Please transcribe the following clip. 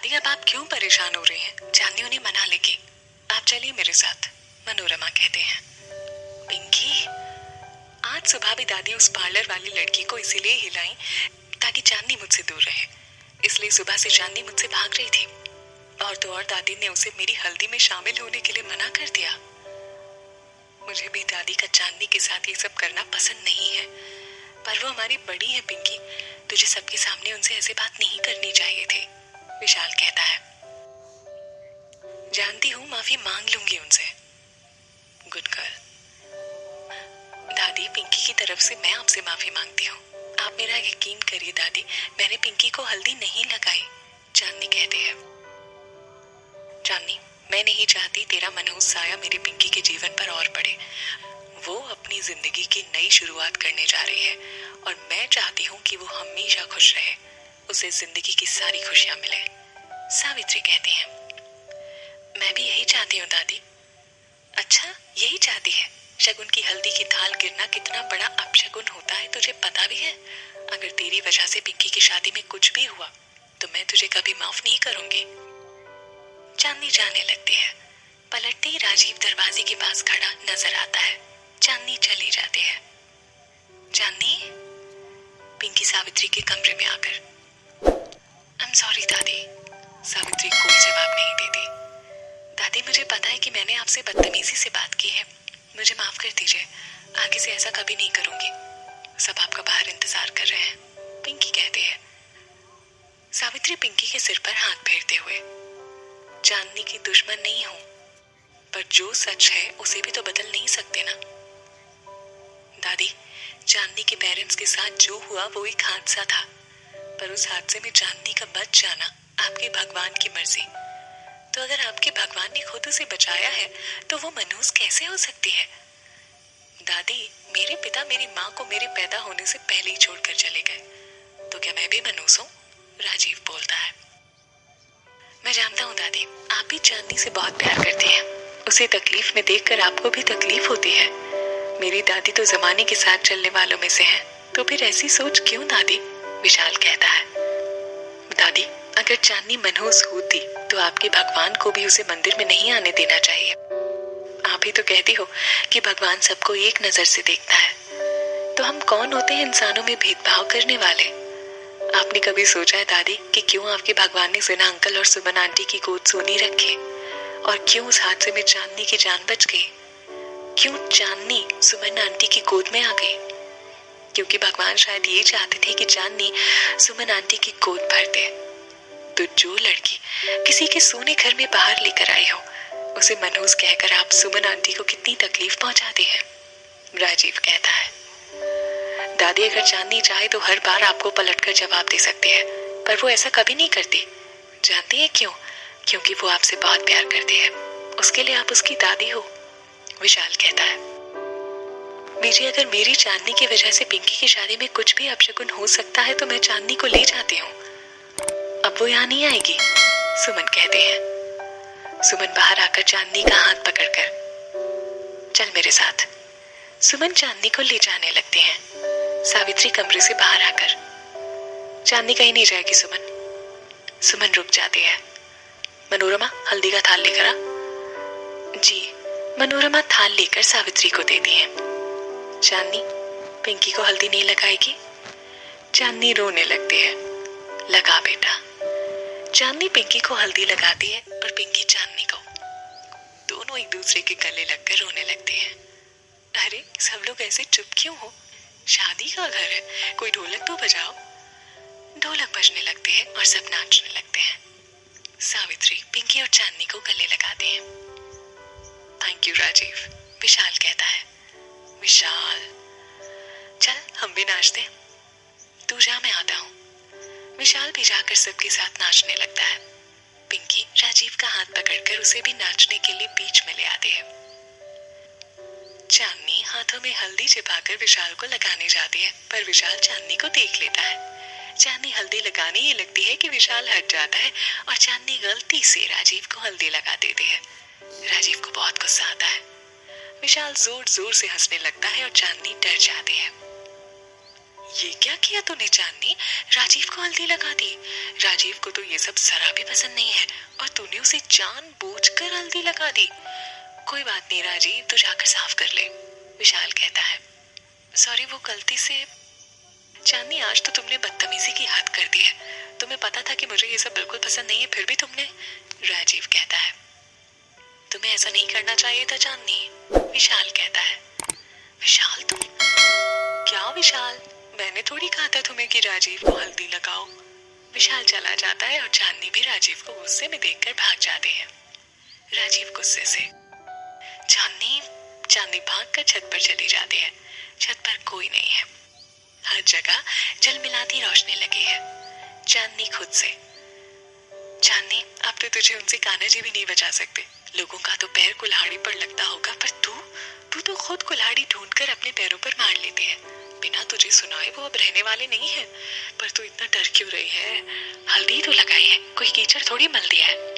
दादी अब आप क्यों परेशान हो रही हैं? चांदनी उन्हें मना लेगी। आप चलिए मेरे साथ, मनोरमा कहते हैं। पिंकी, आज सुबह भी दादी उस पार्लर वाली लड़की को इसीलिए हिलाई ताकि चांदनी मुझसे दूर रहे। इसलिए सुबह से चांदनी मुझसे भाग रही थी। और तो और दादी ने उसे मेरी हल्दी में शामिल होने के लिए मना कर दिया। मुझे भी दादी का चांदनी के साथ ये सब करना पसंद नहीं है, पर वो हमारी बड़ी है पिंकी, तुझे सबके सामने उनसे ऐसे बात नहीं करनी चाहिए थी, विशाल कहता है। जानती हूँ, माफी मांग लूंगी उनसे। Good girl. दादी, पिंकी की तरफ से मैं आपसे माफी मांगती हूँ। आप मेरा यकीन करिए दादी, मैंने पिंकी को हल्दी नहीं लगाई, चांदनी कहते हैं। चांदनी, मैं नहीं चाहती तेरा मनहूस साया मेरी पिंकी के जीवन पर और पड़े। वो अपनी जिंदगी की नई शुरुआत करने जा रही है और मैं चाहती हूँ कि वो हमेशा खुश रहे, उसे जिंदगी की सारी खुशियां मिले, सावित्री कहती हैं। मैं भी यही चाहती हूँ दादी। अच्छा, यही चाहती है? शगुन की हल्दी की थाल गिरना कितना बड़ा अपशगुन होता है तुझे पता भी है? अगर तेरी वजह से पिंकी की शादी में कुछ भी हुआ तो मैं तुझे कभी माफ नहीं करूंगी। चांदनी जाने लगती है। पलटते ही राजीव दरवाजे के पास खड़ा नजर आता है। चांदनी चली जाती है। चांदनी, पिंकी सावित्री के कमरे में आकर। आई एम सॉरी दादी। सावित्री कोई जवाब नहीं देती। दादी, मुझे पता है कि मैंने आपसे बदतमीजी से बात की है, मुझे माफ कर दीजिए, आगे से ऐसा कभी नहीं करूंगी। सब आपका बाहर इंतजार कर रहे हैं, पिंकी कहती है। सावित्री पिंकी के सिर पर हाथ फेरते हुए, चांदनी की दुश्मन नहीं हूं, पर जो सच है उसे भी तो बदल नहीं सकते ना। दादी, चांदनी के पेरेंट्स के साथ जो हुआ वो एक हादसा था, पर उस हादसे में चांदनी का बच जाना आपके भगवान की मर्जी। तो अगर आपके भगवान ने खुद उसे बचाया है तो वो मनहूस कैसे हो सकती है? दादी, मेरे पिता मेरी माँ को मेरे पैदा होने से पहले ही छोड़कर चले गए, तो क्या मैं भी मनहूस हूँ? राजीव बोलता है। मैं जानता हूँ दादी, आप भी चांदनी से बहुत प्यार करती हैं। उसे तकलीफ में देखकर आपको भी तकलीफ होती है। मेरी दादी तो जमाने के साथ चलने वालों में से है, तो फिर ऐसी सोच क्यों दादी? विशाल कहता है। दादी, अगर चांदनी मनहूस होती तो आपके भगवान को भी उसे मंदिर में नहीं आने देना चाहिए। आप ही तो कहती हो कि भगवान सबको एक नजर से देखता है, तो हम कौन होते हैं इंसानों में भेदभाव करने वाले? आपने कभी सोचा है दादी कि क्यों आपके भगवान ने सिन्हा अंकल और सुमन आंटी की गोद सोनी रखी, और क्यों उस हादसे में चांदनी की जान बच गई? क्यों चांदनी सुमन आंटी की गोद में आ गई? क्योंकि भगवान शायद ये चाहते थे कि चांदनी सुमन आंटी की गोद भर दे। तो जो लड़की किसी के सोने घर में बाहर लेकर आई हो, उसे मनहूस कहकर आप सुमन आंटी को कितनी तकलीफ पहुंचाते हैं? राजीव कहता है। दादी, अगर चांदनी चाहे तो हर बार आपको पलटकर जवाब दे सकती है, पर वो ऐसा कभी नहीं करती। जानती है क्यों? क्योंकि वो आपसे बहुत प्यार करती है, उसके लिए आप उसकी दादी हो, विशाल कहता है। बीजी, अगर मेरी चांदनी की वजह से पिंकी की शादी में कुछ भी अपशगुन हो सकता है तो मैं चांदनी को ले जाती हूँ। अब वो यहाँ नहीं आएगी, सुमन कहते हैं। सुमन बाहर आकर चांदनी का हाथ पकड़कर, चल मेरे साथ। सुमन चांदनी को ले जाने लगते हैं। सावित्री कमरे से बाहर आकर, चांदनी कहीं नहीं जाएगी सुमन। सुमन रुक जाती है। मनोरमा, हल्दी का थाल लेकर आ। जी। मनोरमा थाल लेकर सावित्री को देती है। चांदनी, पिंकी को हल्दी नहीं लगाएगी? चांदनी रोने लगती है। लगा बेटा। चांदनी पिंकी को हल्दी लगाती है और पिंकी चांदनी को। दोनों एक दूसरे के गले लगकर रोने लगते हैं। अरे, सब लोग ऐसे चुप क्यों हो? शादी का घर है, कोई ढोलक तो बजाओ। ढोलक बजने लगते हैं और सब नाचने लगते हैं। सावित्री पिंकी और चांदनी को गले लगाते हैं। थैंक यू राजीव, विशाल कहता है। विशाल, चल हम भी नाचते हैं। तू जा, मैं आता हूँ। विशाल भी जाकर सबके साथ नाचने लगता है। पिंकी राजीव का हाथ पकड़कर उसे भी नाचने के लिए बीच में ले आती है। चांदनी हाथों में हल्दी छिपाकर विशाल को लगाने जाती है, पर विशाल चांदनी को देख लेता है। चांदनी हल्दी लगाने ही लगती है कि विशाल हट जाता है और चांदनी गलती से राजीव को हल्दी लगा देती है। राजीव को बहुत गुस्सा आता है। विशाल जोर जोर से हंसने लगता है और चांदनी डर जाती है। ये क्या किया तूने चांदनी? राजीव को हल्दी लगा दी। राजीव को तो ये सब जरा भी पसंद नहीं है और तूने उसे जानबूझकर हल्दी लगा दी। कोई बात नहीं राजीव, तू जाकर साफ कर ले, विशाल कहता है। सॉरी, वो गलती से। चांदनी, आज तो तुमने बदतमीजी की हद कर दी है। तुम्हें पता था कि मुझे ये सब बिल्कुल पसंद नहीं है, फिर भी तुमने। राजीव कहता है। तुम्हें ऐसा नहीं करना चाहिए था चांदनी, विशाल कहता है। विशाल, तुम क्या? विशाल, मैंने थोड़ी कहा था तुम्हें कि राजीव को हल्दी लगाओ। विशाल चला जाता है और चांदनी भी राजीव को गुस्से में देखकर भाग जाते हैं। राजीव गुस्से से। चांदनी चांदनी भागकर छत पर चली जाती है। छत पर कोई नहीं है। हर जगह झलमिलाती रोशनी लगी है। चांदनी खुद से। चांदनी, अब तो तुझे उनसे कान्हा जी भी नहीं बचा सकते। लोगों का तो पैर कुल्हाड़ी पर लगता होगा, पर तू तो खुद कुल्हाड़ी ढूंढकर अपने पैरों पर मार लेती है। बिना तुझे सुनाए वो अब रहने वाले नहीं है। पर तू इतना डर क्यों रही है? हल्दी तो लगाई है, कोई कीचड़ थोड़ी मल दिया है।